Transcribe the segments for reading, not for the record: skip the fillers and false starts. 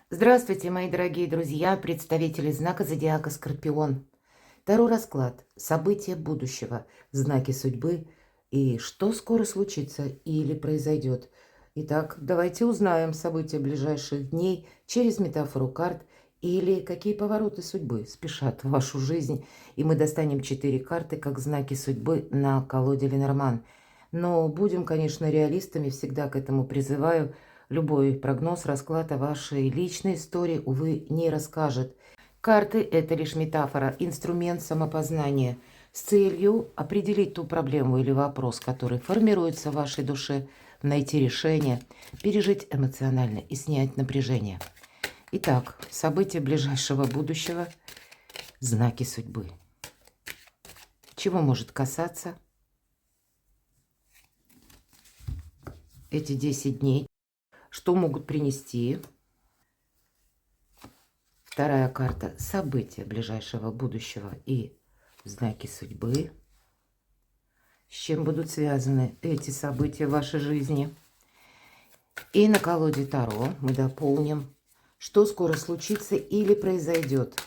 Здравствуйте, мои дорогие друзья, представители знака зодиака Скорпион. Таро расклад. События будущего, знаки судьбы и что скоро случится или произойдет. Итак, давайте узнаем события ближайших дней через метафору карт или какие повороты судьбы спешат в вашу жизнь. И мы достанем 4 карты как знаки судьбы на колоде Ленорман. Но будем, конечно, реалистами, всегда к этому призываю. Любой прогноз, расклад о вашей личной истории, увы, не расскажет. Карты– это лишь метафора, инструмент самопознания с целью определить ту проблему или вопрос, который формируется в вашей душе, найти решение, пережить эмоционально и снять напряжение. Итак, события ближайшего будущего, знаки судьбы. Чего может касаться эти 10 дней? Что могут принести? Вторая карта – события ближайшего будущего и знаки судьбы. С чем будут связаны эти события в вашей жизни? И на колоде Таро мы дополним, что скоро случится или произойдет.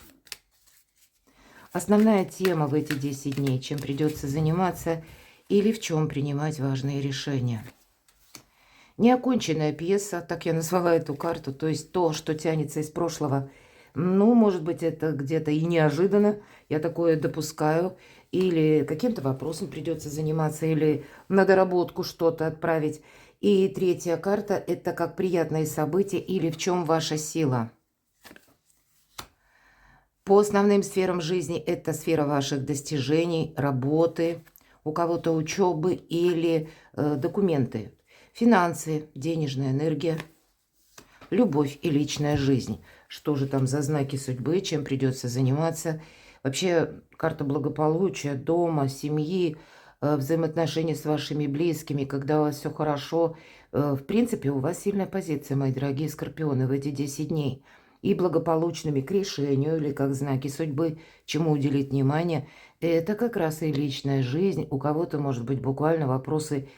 Основная тема в эти 10 дней, чем придется заниматься или в чем принимать важные решения. Неоконченная пьеса, так я назвала эту карту, то есть то, что тянется из прошлого. Ну, может быть, это где-то и неожиданно, я такое допускаю. Или каким-то вопросом придется заниматься, или на доработку что-то отправить. И третья карта – это как приятные события или в чем ваша сила. По основным сферам жизни это сфера ваших достижений, работы, у кого-то учебы или документы. Финансы, денежная энергия, любовь и личная жизнь. Что же там за знаки судьбы, чем придется заниматься. Вообще карта благополучия, дома, семьи, взаимоотношения с вашими близкими, когда у вас все хорошо. В принципе, у вас сильная позиция, мои дорогие скорпионы, в эти 10 дней. И благополучными к решению, или как знаки судьбы, чему уделить внимание. Это как раз и личная жизнь. У кого-то, может быть, буквально вопросы,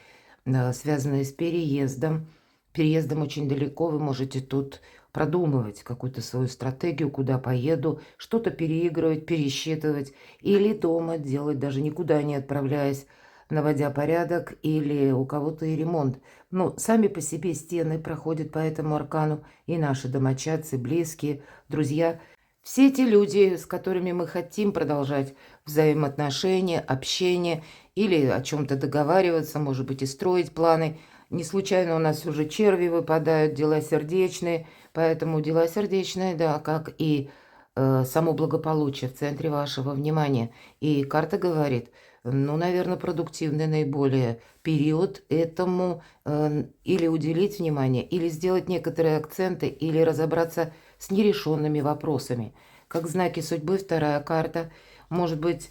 связанные с переездом. Переездом очень далеко, вы можете тут продумывать какую-то свою стратегию, куда поеду, что-то переигрывать, пересчитывать, или дома делать, даже никуда не отправляясь, наводя порядок, или у кого-то и ремонт. Ну, сами по себе стены проходят по этому аркану, и наши домочадцы, близкие, друзья. Все эти люди, с которыми мы хотим продолжать взаимоотношения, общение, или о чем-то договариваться, может быть, и строить планы. Не случайно у нас уже черви выпадают, дела сердечные, поэтому дела сердечные, да, как и само благополучие в центре вашего внимания. И карта говорит, ну, наверное, продуктивный наиболее период этому или уделить внимание, или сделать некоторые акценты, или разобраться с нерешенными вопросами. Как знаки судьбы, вторая карта, может быть,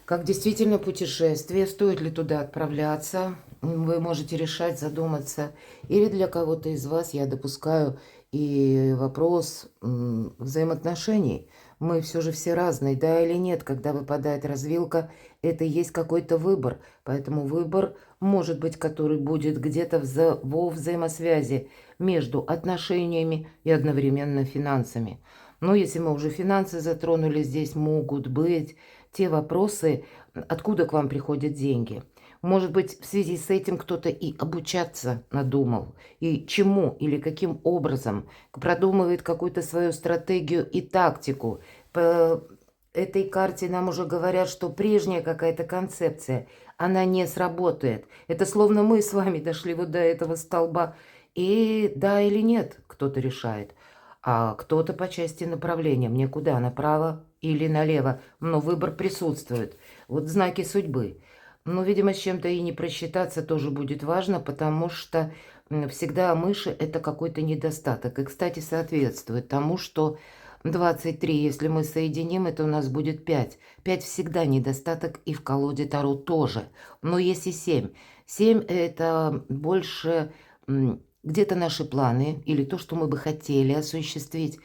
как действительно путешествие, стоит ли туда отправляться, вы можете решать, задуматься. Или для кого-то из вас я допускаю и вопрос взаимоотношений. Мы все же все разные, да или нет, когда выпадает развилка, это и есть какой-то выбор. Поэтому выбор может быть, который будет где-то во взаимосвязи между отношениями и одновременно финансами. Но если мы уже финансы затронули, здесь могут быть те вопросы, откуда к вам приходят деньги. Может быть, в связи с этим кто-то и обучаться надумал. И чему или каким образом продумывает какую-то свою стратегию и тактику. По этой карте нам уже говорят, что прежняя какая-то концепция, она не сработает. Это словно мы с вами дошли вот до этого столба. И да или нет, кто-то решает. А кто-то по части направления. Мне куда? Направо или налево? Но выбор присутствует. Вот знаки судьбы. Но, видимо, с чем-то и не просчитаться тоже будет важно, потому что всегда мыши– это какой-то недостаток. И, кстати, соответствует тому, что 23, если мы соединим, это у нас будет 5. 5 всегда недостаток, и в колоде Таро тоже. Но есть и 7. 7– это больше где-то наши планы или то, что мы бы хотели осуществить.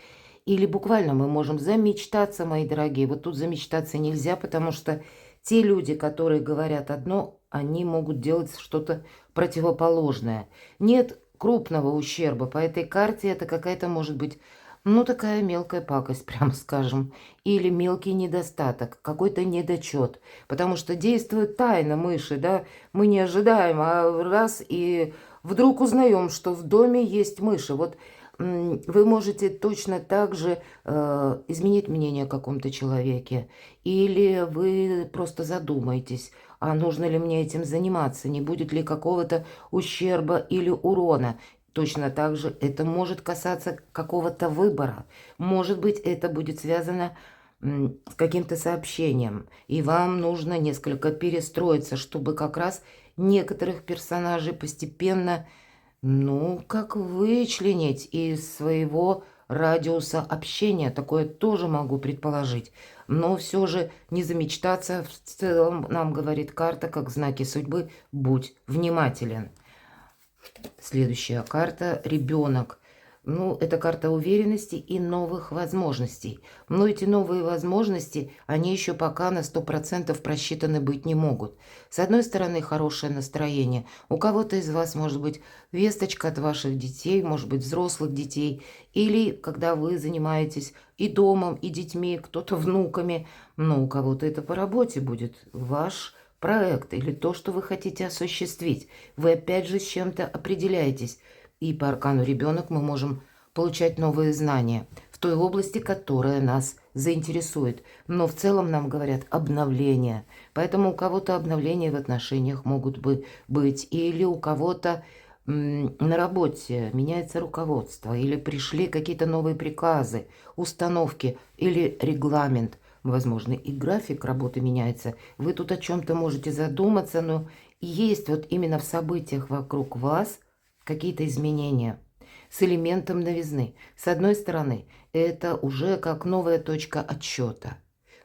Или буквально мы можем замечтаться, мои дорогие. Вот тут замечтаться нельзя, потому что те люди, которые говорят одно, они могут делать что-то противоположное. Нет крупного ущерба по этой карте, это какая-то, может быть, Ну, такая мелкая пакость, прямо скажем. Или мелкий недостаток, какой-то недочет. Потому что действует тайна мыши, да. Мы не ожидаем, а раз и вдруг узнаем, что в доме есть мыши. Вот вы можете точно так же изменить мнение о каком-то человеке. Или вы просто задумаетесь, а нужно ли мне этим заниматься, не будет ли какого-то ущерба или урона. Точно так же это может касаться какого-то выбора. Может быть, это будет связано с каким-то сообщением. И вам нужно несколько перестроиться, чтобы как раз некоторых персонажей постепенно, ну, как вычленить из своего радиуса общения. Такое тоже могу предположить. Но все же не замечтаться. В целом нам говорит карта, как знаки судьбы, будь внимателен. Следующая карта «Ребенок». Ну, это карта уверенности и новых возможностей. Но эти новые возможности, они еще пока на 100% просчитаны быть не могут. С одной стороны, хорошее настроение. У кого-то из вас может быть весточка от ваших детей, может быть, взрослых детей. Или когда вы занимаетесь и домом, и детьми, кто-то внуками. Но у кого-то это по работе будет. Ваш проект или то, что вы хотите осуществить. Вы опять же с чем-то определяетесь. И по аркану ребенок мы можем получать новые знания в той области, которая нас заинтересует. Но в целом нам говорят обновления. Поэтому у кого-то обновления в отношениях могут быть. Или у кого-то на работе меняется руководство. Или пришли какие-то новые приказы, установки или регламент. Возможно, и график работы меняется. Вы тут о чем-то можете задуматься, но есть вот именно в событиях вокруг вас какие-то изменения с элементом новизны. С одной стороны, это уже как новая точка отсчета.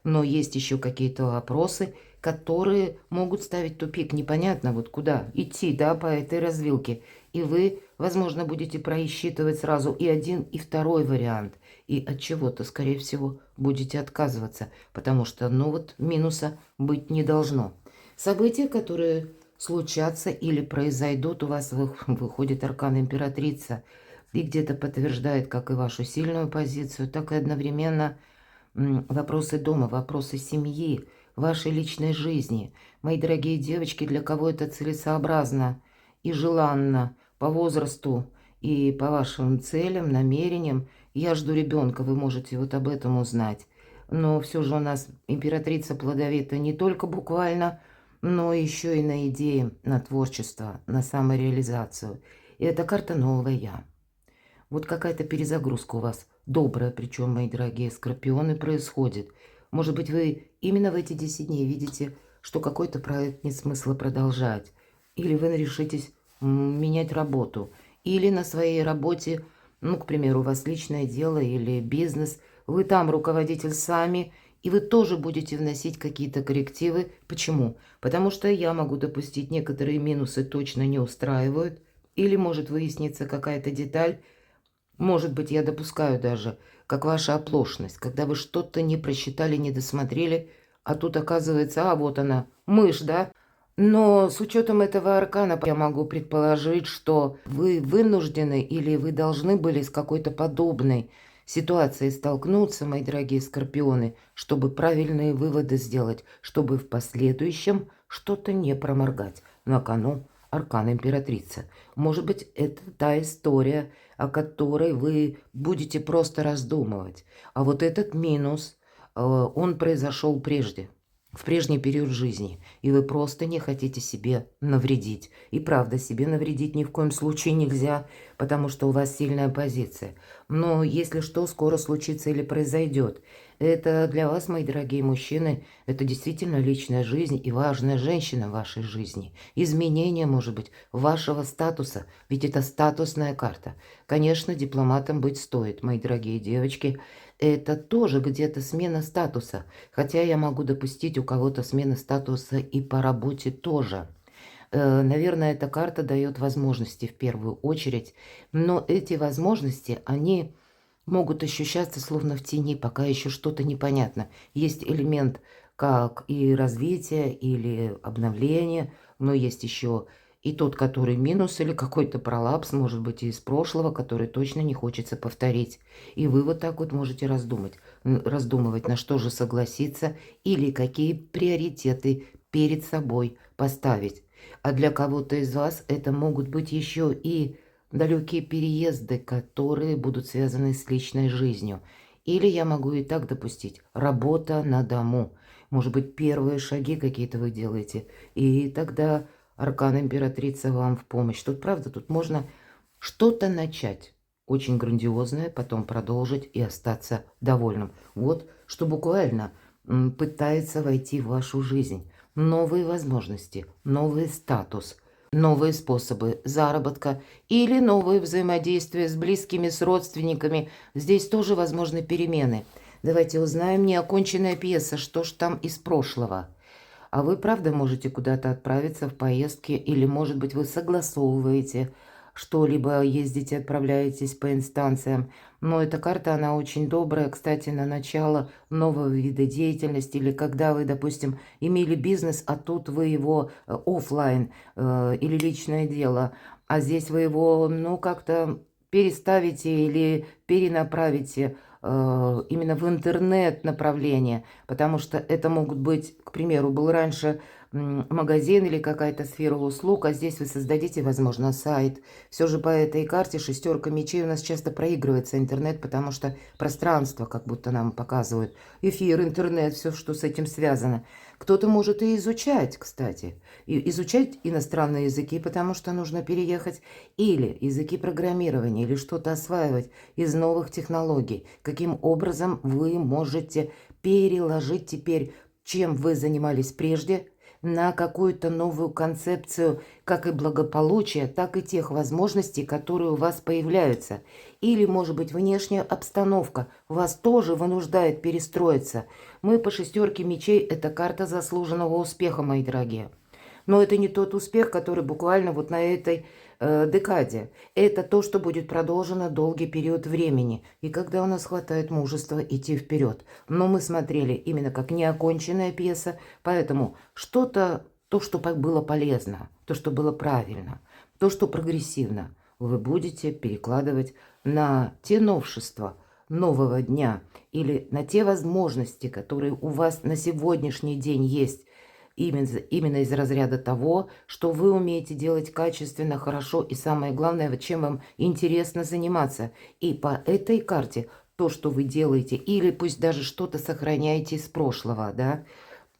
Но есть еще какие-то вопросы, которые могут ставить тупик. Непонятно вот куда идти, да, по этой развилке. И вы, возможно, будете просчитывать сразу и один, и второй вариант. И от чего-то, скорее всего, будете отказываться, потому что, ну вот, минуса быть не должно. События, которые случатся или произойдут, у вас выходит аркан императрица, и где-то подтверждает как и вашу сильную позицию, так и одновременно вопросы дома, вопросы семьи, вашей личной жизни. Мои дорогие девочки, для кого это целесообразно и желанно по возрасту и по вашим целям, намерениям. Я жду ребенка, вы можете вот об этом узнать. Но все же у нас императрица плодовита не только буквально, но еще и на идеи, на творчество, на самореализацию. И эта карта «Новое Я». Вот какая-то перезагрузка у вас добрая, причем, мои дорогие скорпионы, происходит. Может быть, вы именно в эти 10 дней видите, что какой-то проект нет смысла продолжать. Или вы решитесь менять работу. Или на своей работе, ну, к примеру, у вас личное дело или бизнес, вы там руководитель сами, и вы тоже будете вносить какие-то коррективы. Почему? Потому что я могу допустить некоторые минусы точно не устраивают. Или может выясниться какая-то деталь. Может быть, я допускаю даже, как ваша оплошность, когда вы что-то не просчитали, не досмотрели, а тут оказывается, а вот она, мышь, да? Но с учетом этого аркана я могу предположить, что вы вынуждены или вы должны были с какой-то подобной ситуацией столкнуться, мои дорогие скорпионы, чтобы правильные выводы сделать, чтобы в последующем что-то не проморгать. На кону аркан императрицы. Может быть, это та история, о которой вы будете просто раздумывать. А вот этот минус, он произошел прежде, в прежний период жизни, и вы просто не хотите себе навредить. И правда, себе навредить ни в коем случае нельзя, потому что у вас сильная позиция. Но если что скоро случится или произойдет, это для вас, мои дорогие мужчины, это действительно личная жизнь и важная женщина в вашей жизни. Изменение, может быть, вашего статуса, ведь это статусная карта. Конечно, дипломатом быть стоит, мои дорогие девочки. Это тоже где-то смена статуса. Хотя я могу допустить у кого-то смены статуса и по работе тоже. Наверное, эта карта дает возможности в первую очередь. Но эти возможности, они могут ощущаться словно в тени, пока еще что-то непонятно. Есть элемент как и развития или обновления, но есть еще И тот, который минус или какой-то пролапс, может быть, из прошлого, который точно не хочется повторить. И вы вот так вот можете раздумывать, на что же согласиться или какие приоритеты перед собой поставить. А для кого-то из вас это могут быть еще и далекие переезды, которые будут связаны с личной жизнью. Или я могу и так допустить: работа на дому. Может быть, первые шаги какие-то вы делаете, и тогда аркан императрица вам в помощь. Тут правда, тут можно что-то начать очень грандиозное, потом продолжить и остаться довольным. Вот что буквально пытается войти в вашу жизнь. Новые возможности, новый статус, новые способы заработка или новые взаимодействия с близкими, с родственниками. Здесь тоже возможны перемены. Давайте узнаем неоконченная пьеса, что ж там из прошлого. А вы правда можете куда-то отправиться в поездки, или, может быть, вы согласовываете что-либо, ездите, отправляетесь по инстанциям. Но эта карта, она очень добрая, кстати, на начало нового вида деятельности, или когда вы, допустим, имели бизнес, а тут вы его оффлайн или личное дело, а здесь вы его, ну, как-то переставите или перенаправите именно в интернет направление, потому что это могут быть, к примеру, был раньше магазин или какая-то сфера услуг, а здесь вы создадите, возможно, сайт. Все же по этой карте шестерка мечей у нас часто проигрывается интернет, потому что пространство, как будто нам показывают, эфир, интернет, все, что с этим связано. Кто-то может и изучать, кстати, и изучать иностранные языки, потому что нужно переехать, или языки программирования, или что-то осваивать из новых технологий. Каким образом вы можете переложить теперь, чем вы занимались прежде, на какую-то новую концепцию как и благополучия, так и тех возможностей, которые у вас появляются. Или, может быть, внешняя обстановка вас тоже вынуждает перестроиться. Мы по шестерке мечей – это карта заслуженного успеха, мои дорогие. Но это не тот успех, который буквально вот на этой декаде. Это то, что будет продолжено долгий период времени. И когда у нас хватает мужества идти вперед. Но мы смотрели именно как неоконченная пьеса. Поэтому что-то, то, что было полезно, то, что было правильно, то, что прогрессивно, вы будете перекладывать на те новшества нового дня или на те возможности, которые у вас на сегодняшний день есть. Именно из разряда того, что вы умеете делать качественно, хорошо и самое главное, чем вам интересно заниматься. И по этой карте то, что вы делаете, или пусть даже что-то сохраняете из прошлого, да,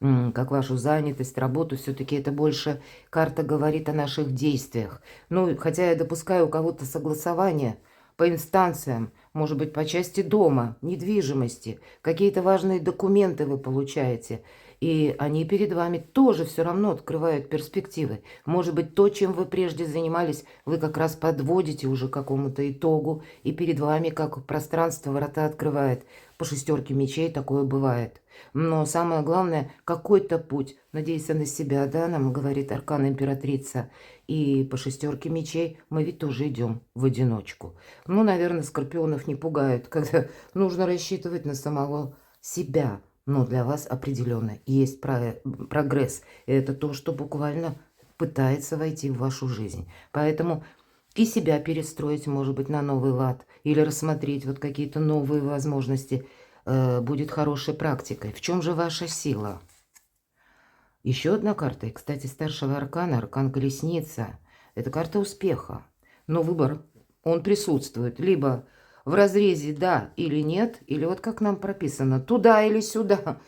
как вашу занятость, работу, все-таки это больше карта говорит о наших действиях. Ну, хотя я допускаю у кого-то согласование по инстанциям, может быть, по части дома, недвижимости, какие-то важные документы вы получаете. И они перед вами тоже все равно открывают перспективы. Может быть, то, чем вы прежде занимались, вы как раз подводите уже к какому-то итогу, и перед вами, как пространство, врата открывает. По шестерке мечей такое бывает. Но самое главное, какой-то путь. Надейся на себя, да, нам говорит аркан императрица. И по шестерке мечей мы ведь тоже идем в одиночку. Ну, наверное, скорпионов не пугает, когда нужно рассчитывать на самого себя. Но для вас определенно есть прогресс. И это то, что буквально пытается войти в вашу жизнь. Поэтому и себя перестроить, может быть, на новый лад. Или рассмотреть вот какие-то новые возможности будет хорошей практикой. В чем же ваша сила? Еще одна карта, и, кстати, старшего аркана, аркан Колесница. Это карта успеха. Но выбор, он присутствует. Либо в разрезе да или нет, или вот как нам прописано, туда или сюда.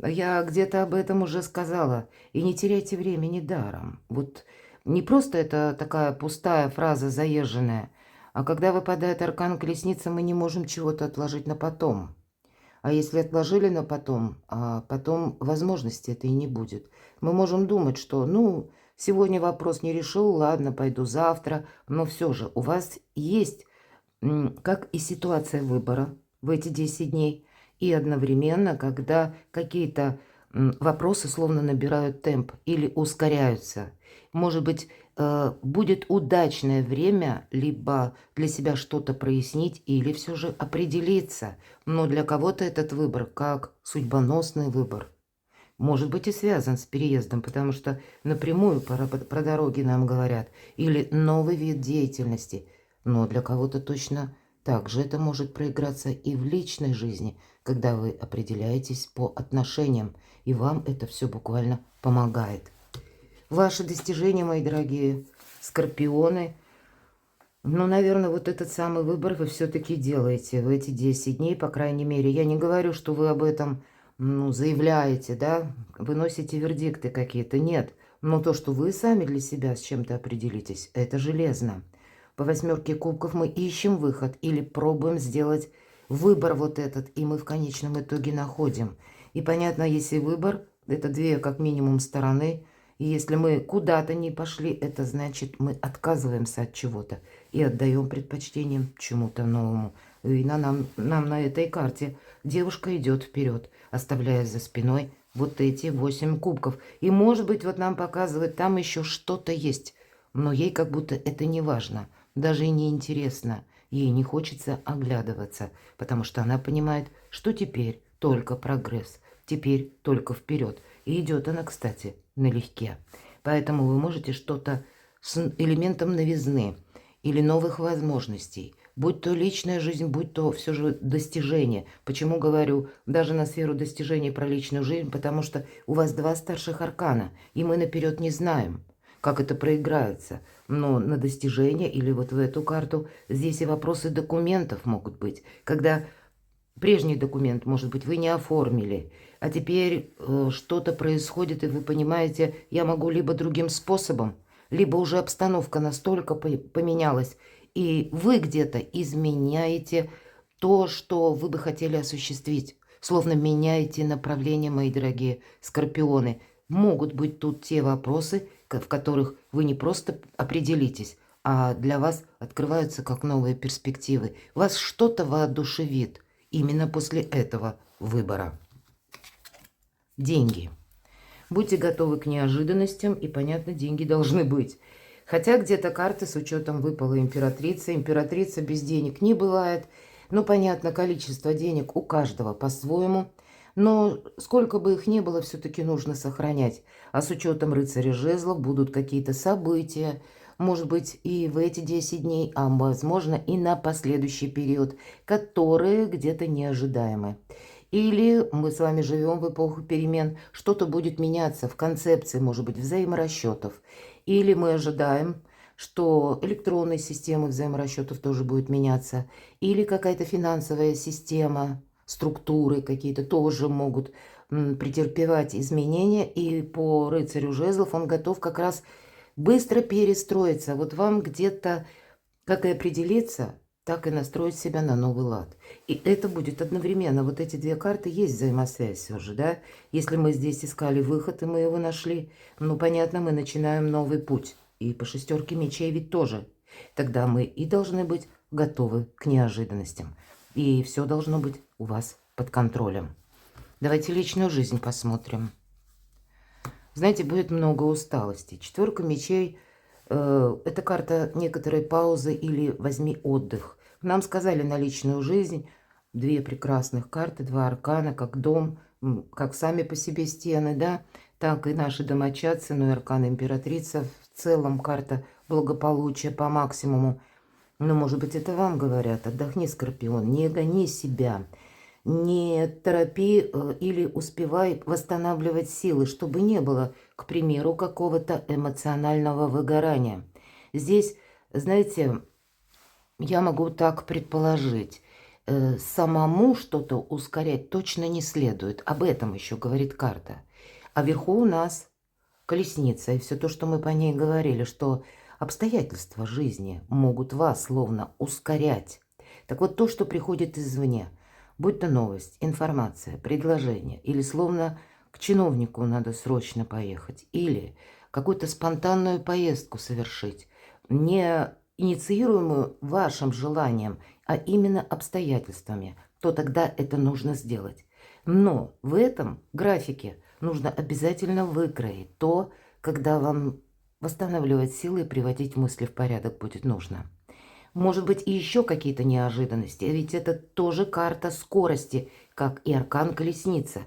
Я где-то об этом уже сказала. И не теряйте времени даром. Вот не просто это такая пустая фраза заезженная, а когда выпадает аркан Колесница, мы не можем чего-то отложить на потом. А если отложили на потом, а потом возможности это и не будет. Мы можем думать, что, ну, сегодня вопрос не решил, ладно, пойду завтра. Но все же у вас есть, как и ситуация выбора в эти 10 дней, и одновременно, когда какие-то вопросы словно набирают темп или ускоряются. Может быть, будет удачное время либо для себя что-то прояснить или все же определиться. Но для кого-то этот выбор как судьбоносный выбор, Может быть и связан с переездом, потому что напрямую про дороги нам говорят. Или новый вид деятельности. Но для кого-то точно так же это может проиграться и в личной жизни, когда вы определяетесь по отношениям, и вам это все буквально помогает. Ваши достижения, мои дорогие скорпионы, ну, наверное, вот этот самый выбор вы все-таки делаете в эти 10 дней, по крайней мере. Я не говорю, что вы об этом, ну, заявляете, да, выносите вердикты какие-то. Нет, но то, что вы сами для себя с чем-то определитесь, это железно. По 8 кубков мы ищем выход или пробуем сделать выбор вот этот, и мы в конечном итоге находим. И понятно, если выбор, это две как минимум стороны, и если мы куда-то не пошли, это значит, мы отказываемся от чего-то и отдаем предпочтение чему-то новому. И нам на этой карте девушка идет вперед, оставляя за спиной вот эти 8 кубков. И может быть, вот нам показывает, там еще что-то есть, но ей как будто это не важно, даже и не интересно. Ей не хочется оглядываться, потому что она понимает, что теперь только прогресс, теперь только вперед. И идет она, кстати, налегке. Поэтому вы можете что-то с элементом новизны или новых возможностей, будь то личная жизнь, будь то все же достижение. Почему говорю даже на сферу достижений про личную жизнь? Потому что у вас 2 старших аркана, и мы наперед не знаем, как это проиграется. Но на достижение или вот в эту карту здесь и вопросы документов могут быть, когда прежний документ, может быть, вы не оформили, а теперь что-то происходит, и вы понимаете, я могу либо другим способом, либо уже обстановка настолько поменялась, и вы где-то изменяете то, что вы бы хотели осуществить. Словно меняете направление, мои дорогие скорпионы. Могут быть тут те вопросы, в которых вы не просто определитесь, а для вас открываются как новые перспективы. Вас что-то воодушевит именно после этого выбора. Деньги. Будьте готовы к неожиданностям, и, понятно, деньги должны быть. Хотя где-то карты с учетом выпала императрица. Императрица без денег не бывает. Ну, понятно, количество денег у каждого по-своему. Но сколько бы их ни было, все-таки нужно сохранять. А с учетом рыцаря жезлов будут какие-то события. Может быть, и в эти 10 дней, а возможно, и на последующий период, которые где-то неожидаемы. Или мы с вами живем в эпоху перемен, что-то будет меняться в концепции, может быть, взаиморасчетов. Или мы ожидаем, что электронные системы взаиморасчетов тоже будут меняться. Или какая-то финансовая система, структуры какие-то тоже могут претерпевать изменения. И по рыцарю жезлов он готов как раз быстро перестроиться. Вот вам где-то как и определиться, так и настроить себя на новый лад. И это будет одновременно. Вот эти 2 карты есть взаимосвязь все же, да? Если мы здесь искали выход, и мы его нашли, ну, понятно, мы начинаем новый путь. И по 6 мечей ведь тоже. Тогда мы и должны быть готовы к неожиданностям. И все должно быть у вас под контролем. Давайте личную жизнь посмотрим. Знаете, будет много усталости. 4 мечей это карта некоторой паузы или возьми отдых. Нам сказали на личную жизнь 2 прекрасных карты, 2 аркана, как дом, как сами по себе стены, да, так и наши домочадцы, ну и аркан императрица. В целом карта благополучия по максимуму. Но, может быть, это вам говорят. Отдохни, скорпион, не гони себя. Не торопи или успевай восстанавливать силы, чтобы не было, к примеру, какого-то эмоционального выгорания. Здесь, знаете, я могу так предположить, самому что-то ускорять точно не следует. Об этом еще говорит карта. А вверху у нас колесница, и все то, что мы по ней говорили, что обстоятельства жизни могут вас словно ускорять. Так вот, то, что приходит извне, будь то новость, информация, предложение, или словно к чиновнику надо срочно поехать, или какую-то спонтанную поездку совершить, не инициируемую вашим желанием, а именно обстоятельствами, то тогда это нужно сделать. Но в этом графике нужно обязательно выкроить то, когда вам восстанавливать силы и приводить мысли в порядок будет нужно. Может быть, и еще какие-то неожиданности, ведь это тоже карта скорости, как и аркан колесница.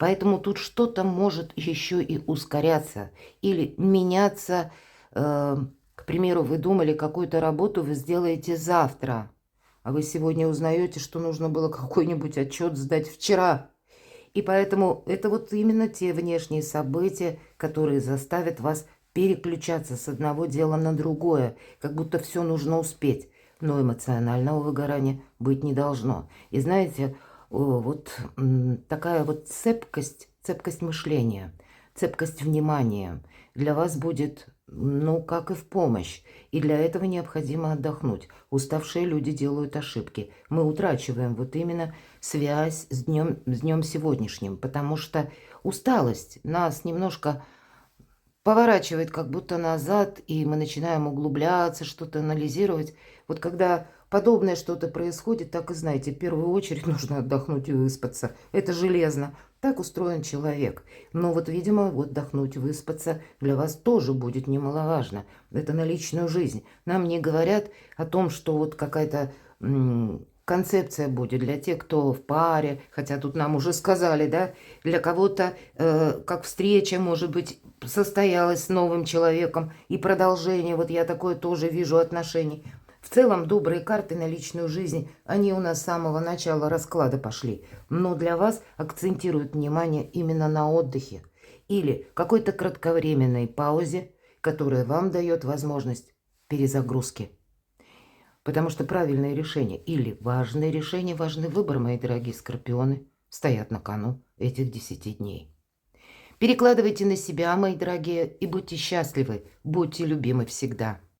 Поэтому тут что-то может еще и ускоряться или меняться. К примеру, вы думали, какую-то работу вы сделаете завтра, а вы сегодня узнаете, что нужно было какой-нибудь отчет сдать вчера. И поэтому это вот именно те внешние события, которые заставят вас переключаться с одного дела на другое, как будто все нужно успеть. Но эмоционального выгорания быть не должно. И знаете, вот такая вот цепкость мышления, цепкость внимания для вас будет, ну, как и в помощь. И для этого необходимо отдохнуть. Уставшие люди делают ошибки. Мы утрачиваем вот именно связь с днем сегодняшним, потому что усталость нас немножко поворачивает как будто назад, и мы начинаем углубляться, что-то анализировать. Вот когда подобное что-то происходит, так и знаете, в первую очередь нужно отдохнуть и выспаться. Это железно. Так устроен человек. Но вот, видимо, вот отдохнуть, выспаться для вас тоже будет немаловажно. Это на личную жизнь. Нам не говорят о том, что вот какая-то концепция будет для тех, кто в паре, хотя тут нам уже сказали, да, для кого-то как встреча, может быть, состоялась с новым человеком и продолжение, вот я такое тоже вижу отношений. В целом добрые карты на личную жизнь, они у нас с самого начала расклада пошли, но для вас акцентируют внимание именно на отдыхе или какой-то кратковременной паузе, которая вам дает возможность перезагрузки. Потому что правильные решения или важные решения, важный выбор, мои дорогие скорпионы, стоят на кону этих 10 дней. Перекладывайте на себя, мои дорогие, и будьте счастливы, будьте любимы всегда.